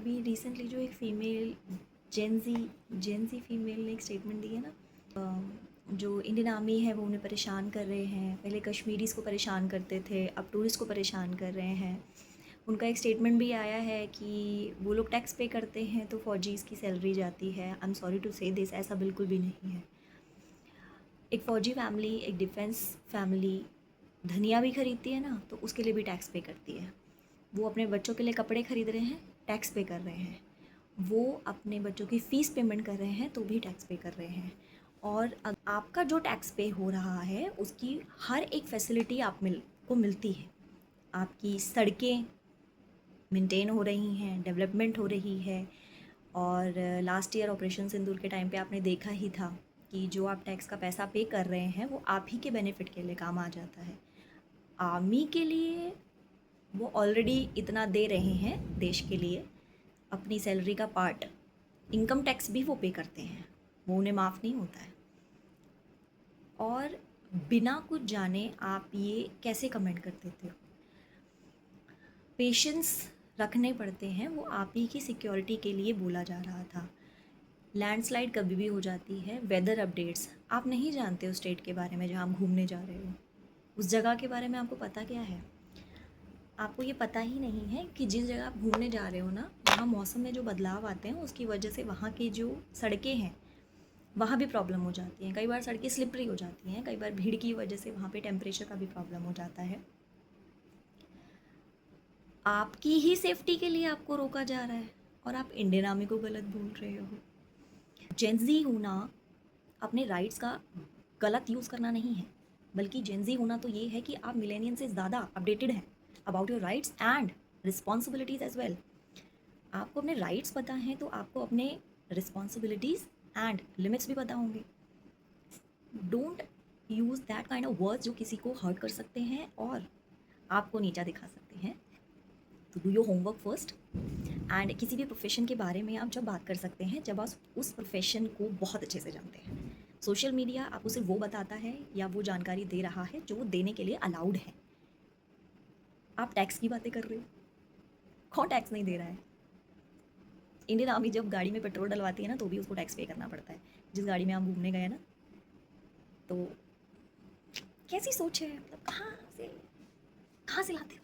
अभी रिसेंटली जो एक फीमेल जेंजी फीमेल ने एक स्टेटमेंट दी है ना, जो इंडियन आर्मी है वो उन्हें परेशान कर रहे हैं, पहले कश्मीरीज़ को परेशान करते थे, अब टूरिस्ट को परेशान कर रहे हैं। उनका एक स्टेटमेंट भी आया है कि वो लोग टैक्स पे करते हैं तो फ़ौजीज़ की सैलरी जाती है। आई एम सॉरी टू से दिस, ऐसा बिल्कुल भी नहीं है। एक फ़ौजी फैमिली, एक डिफेंस फैमिली धनिया भी खरीदती है ना, तो उसके लिए भी टैक्स पे करती है। वो अपने बच्चों के लिए कपड़े खरीद रहे हैं, टैक्स पे कर रहे हैं। वो अपने बच्चों की फ़ीस पेमेंट कर रहे हैं तो भी टैक्स पे कर रहे हैं। और आपका जो टैक्स पे हो रहा है उसकी हर एक फैसिलिटी को मिलती है। आपकी सड़कें मेंटेन हो रही हैं, डेवलपमेंट हो रही है। और लास्ट ईयर ऑपरेशन सिंदूर के टाइम पे आपने देखा ही था कि जो आप टैक्स का पैसा पे कर रहे हैं वो आप ही के बेनिफिट के लिए काम आ जाता है। आर्मी के लिए वो ऑलरेडी इतना दे रहे हैं देश के लिए, अपनी सैलरी का पार्ट इनकम टैक्स भी वो पे करते हैं, वो उन्हें माफ़ नहीं होता है। और बिना कुछ जाने आप ये कैसे कमेंट कर देते हो? पेशेंस रखने पड़ते हैं, वो आप ही की सिक्योरिटी के लिए बोला जा रहा था। लैंडस्लाइड कभी भी हो जाती है, वेदर अपडेट्स आप नहीं जानते हो स्टेट के बारे में जहाँ आप घूमने जा रहे हो, उस जगह के बारे में आपको पता क्या है? आपको ये पता ही नहीं है कि जिस जगह आप घूमने जा रहे हो ना, वहाँ मौसम में जो बदलाव आते हैं उसकी वजह से वहाँ की जो सड़कें हैं वहाँ भी प्रॉब्लम हो जाती हैं। कई बार सड़कें स्लिपरी हो जाती हैं, कई बार भीड़ की वजह से वहाँ पे टेम्परेचर का भी प्रॉब्लम हो जाता है। आपकी ही सेफ्टी के लिए आपको रोका जा रहा है और आप इंडियन आर्मी को गलत बोल रहे हो। जेंजी होना अपने राइट्स का गलत यूज़ करना नहीं है, बल्कि जेंजी होना तो ये है कि आप मिलेनियम से ज़्यादा अपडेटेड हैं about your rights and responsibilities as well. आपको अपने राइट्स पता हैं तो आपको अपने रिस्पॉन्सिबिलिटीज़ एंड लिमिट्स भी पता होंगे। Don't use that kind of words जो किसी को हर्ट कर सकते हैं और आपको नीचा दिखा सकते हैं। तो do your homework first. And किसी भी प्रोफेशन के बारे में आप जब बात कर सकते हैं जब आप उस प्रोफेशन को बहुत अच्छे से जानते हैं। सोशल मीडिया आपको सिर्फ वो बताता है या वो जानकारी दे रहा है जो वो देने के लिए अलाउड है। आप टैक्स की बातें कर रहे हो, कौन टैक्स नहीं दे रहा है? इंडियन आर्मी जब गाड़ी में पेट्रोल डलवाती है ना तो भी उसको टैक्स पे करना पड़ता है, जिस गाड़ी में आप घूमने गए ना। तो कैसी सोच है, मतलब कहाँ से लाते हो?